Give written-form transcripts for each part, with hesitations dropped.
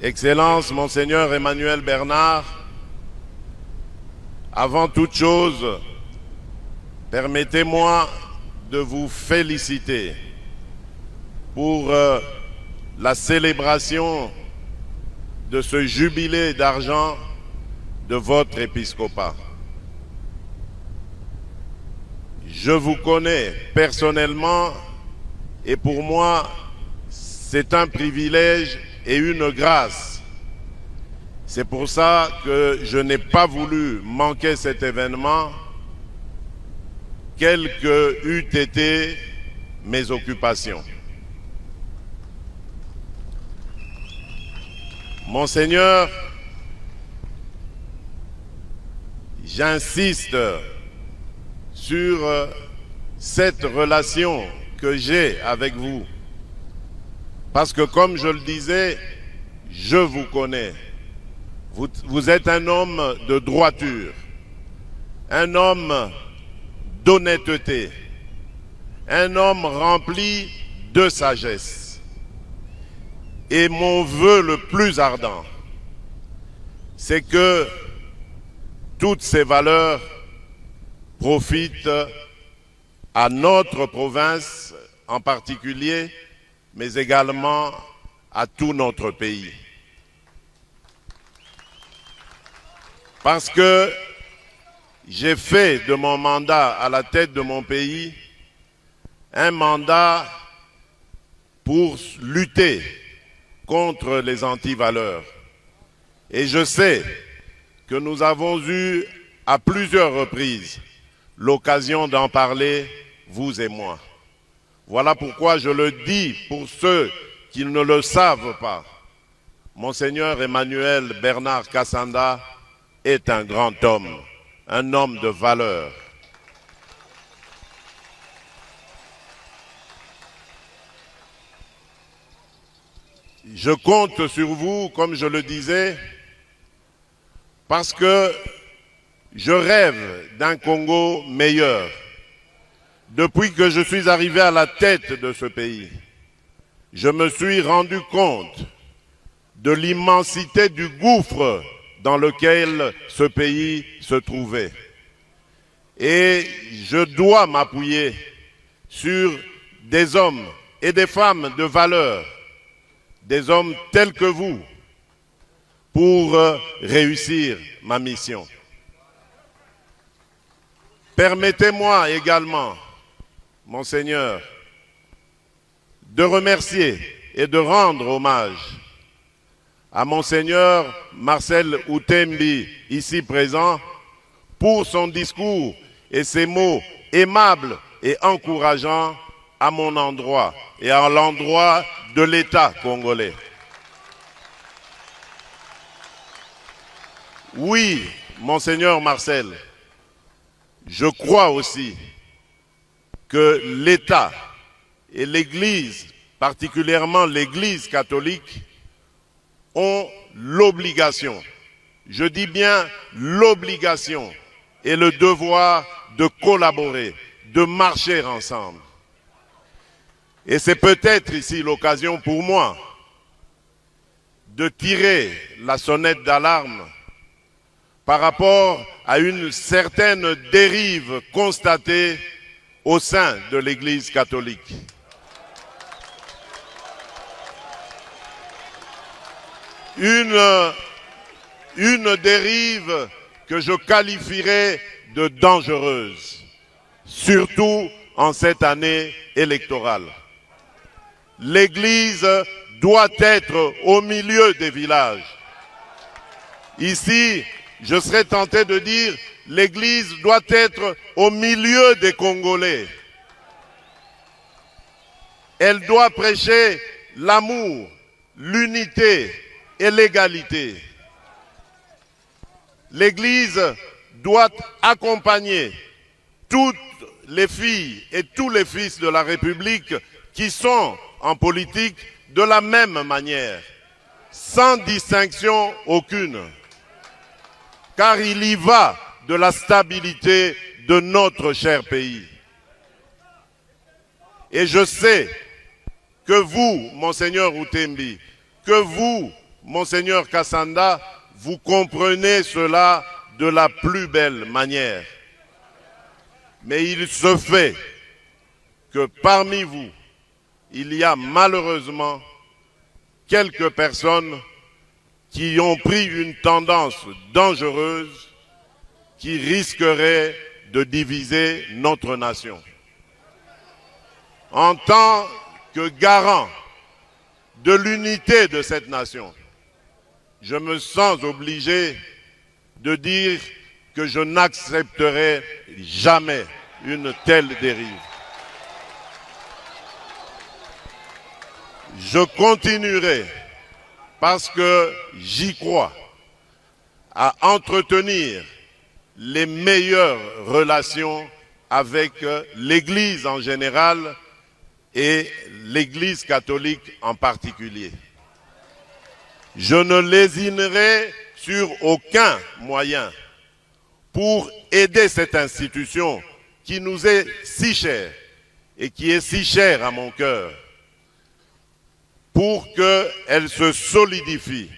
Excellence, Monseigneur Emmanuel Bernard, avant toute chose, permettez-moi de vous féliciter pour la célébration de ce jubilé d'argent de votre épiscopat. Je vous connais personnellement et pour moi, c'est un privilège et une grâce. C'est pour ça que je n'ai pas voulu manquer cet événement, quelles que eussent été mes occupations. Monseigneur, j'insiste sur cette relation que j'ai avec vous. Parce que comme je le disais, je vous connais. Vous êtes un homme de droiture, un homme d'honnêteté, un homme rempli de sagesse. Et mon vœu le plus ardent, c'est que toutes ces valeurs profitent à notre province en particulier, mais également à tout notre pays. Parce que j'ai fait de mon mandat à la tête de mon pays un mandat pour lutter contre les antivaleurs. Et je sais que nous avons eu à plusieurs reprises l'occasion d'en parler, vous et moi. Voilà pourquoi je le dis pour ceux qui ne le savent pas. Monseigneur Emmanuel Bernard Kassanda est un grand homme, un homme de valeur. Je compte sur vous, comme je le disais, parce que je rêve d'un Congo meilleur. Depuis que je suis arrivé à la tête de ce pays, je me suis rendu compte de l'immensité du gouffre dans lequel ce pays se trouvait. Et je dois m'appuyer sur des hommes et des femmes de valeur, des hommes tels que vous, pour réussir ma mission. Permettez-moi également, Monseigneur, de remercier et de rendre hommage à Monseigneur Marcel Outembi, ici présent, pour son discours et ses mots aimables et encourageants à mon endroit et à l'endroit de l'État congolais. Oui, Monseigneur Marcel, je crois aussi que l'État et l'Église, particulièrement l'Église catholique, ont l'obligation, je dis bien l'obligation et le devoir de collaborer, de marcher ensemble. Et c'est peut-être ici l'occasion pour moi de tirer la sonnette d'alarme par rapport à une certaine dérive constatée au sein de l'Église catholique. Une dérive que je qualifierais de dangereuse, surtout en cette année électorale. L'Église doit être au milieu des villages. Ici, je serais tenté de dire, l'Église doit être au milieu des Congolais. Elle doit prêcher l'amour, l'unité et l'égalité. L'Église doit accompagner toutes les filles et tous les fils de la République qui sont en politique de la même manière, sans distinction aucune. Car il y va de la stabilité de notre cher pays. Et je sais que vous, Monseigneur Outembi, que Monseigneur Kassanda, vous comprenez cela de la plus belle manière. Mais il se fait que parmi vous, il y a malheureusement quelques personnes qui ont pris une tendance dangereuse qui risquerait de diviser notre nation. En tant que garant de l'unité de cette nation, je me sens obligé de dire que je n'accepterai jamais une telle dérive. Je continuerai, parce que j'y crois, à entretenir les meilleures relations avec l'Église en général et l'Église catholique en particulier. Je ne lésinerai sur aucun moyen pour aider cette institution qui nous est si chère et qui est si chère à mon cœur, pour qu'elle se solidifie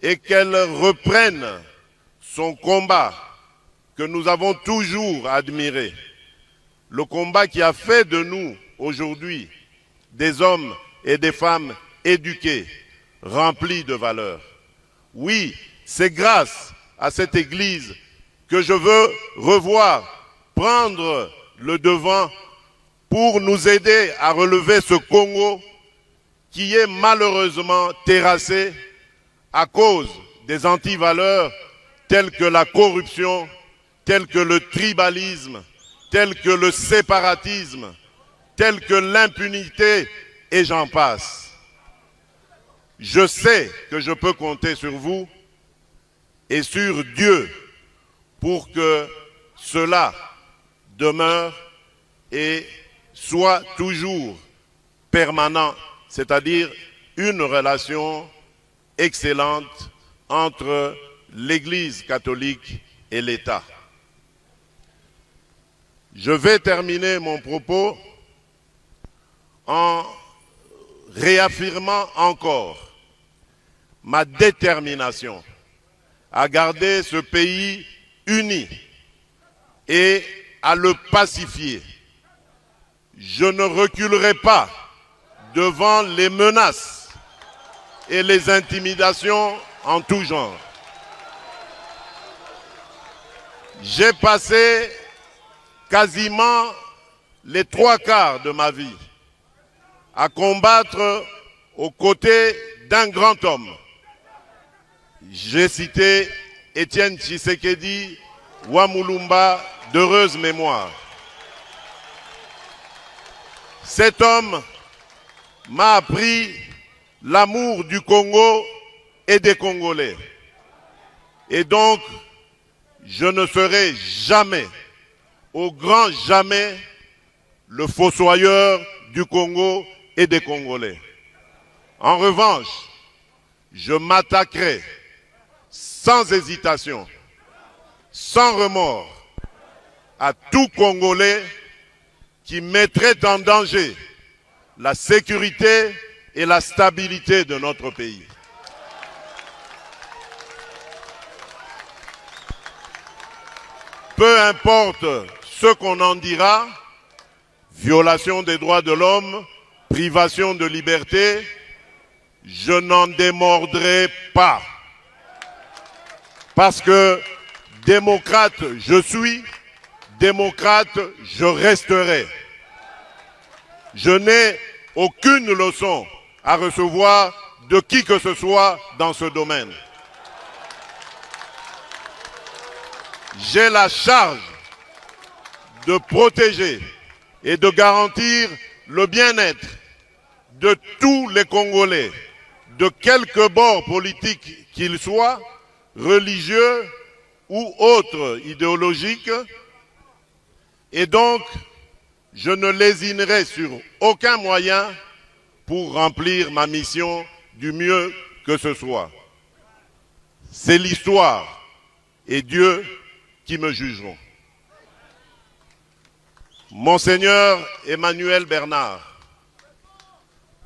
et qu'elle reprenne son combat que nous avons toujours admiré, le combat qui a fait de nous aujourd'hui des hommes et des femmes éduqués, remplis de valeurs. Oui, c'est grâce à cette Église que je veux revoir prendre le devant pour nous aider à relever ce Congo qui est malheureusement terrassé à cause des antivaleurs telles que la corruption, telles que le tribalisme, telles que le séparatisme, telles que l'impunité, et j'en passe. Je sais que je peux compter sur vous et sur Dieu pour que cela demeure et soit toujours permanent, c'est-à-dire une relation excellente entre l'Église catholique et l'État. Je vais terminer mon propos en réaffirmant encore ma détermination à garder ce pays uni et à le pacifier. Je ne reculerai pas devant les menaces et les intimidations en tout genre. J'ai passé quasiment les 3/4 de ma vie à combattre aux côtés d'un grand homme. J'ai cité Étienne Tshisekedi Wamulumba, d'heureuse mémoire. Cet homme m'a appris l'amour du Congo et des Congolais. Et donc, je ne serai jamais, au grand jamais, le fossoyeur du Congo et des Congolais. En revanche, je m'attaquerai sans hésitation, sans remords, à tout Congolais qui mettrait en danger la sécurité et la stabilité de notre pays. Peu importe ce qu'on en dira, violation des droits de l'homme, privation de liberté, je n'en démordrai pas. Parce que démocrate je suis, démocrate je resterai. Je n'ai aucune leçon à recevoir de qui que ce soit dans ce domaine. J'ai la charge de protéger et de garantir le bien-être de tous les Congolais, de quelque bord politique qu'ils soient, religieux ou autres idéologiques. Et donc, je ne lésinerai sur aucun moyen pour remplir ma mission du mieux que ce soit. C'est l'histoire et Dieu qui me jugeront. Monseigneur Emmanuel Bernard,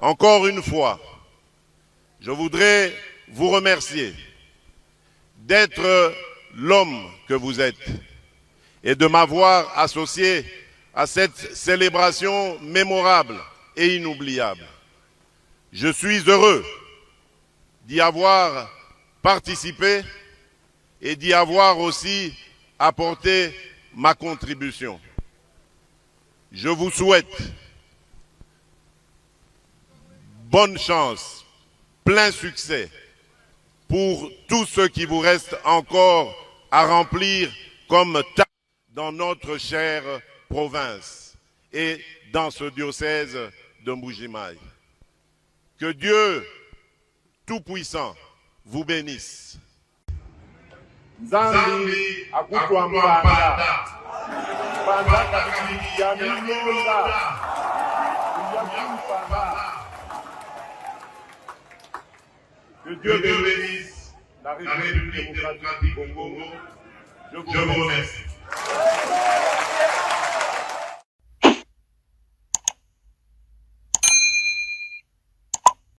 encore une fois, je voudrais vous remercier d'être l'homme que vous êtes et de m'avoir associé à cette célébration mémorable et inoubliable. Je suis heureux d'y avoir participé et d'y avoir aussi apporté ma contribution. Je vous souhaite bonne chance, plein succès pour tout ce qui vous reste encore à remplir comme tâche dans notre chère province et dans ce diocèse de Mbuji-Mayi. Que Dieu Tout-Puissant vous bénisse. Nzambi akutwambanda panda kabili ya milonga que Dieu bénisse la République démocratique du Congo. Je vous remercie.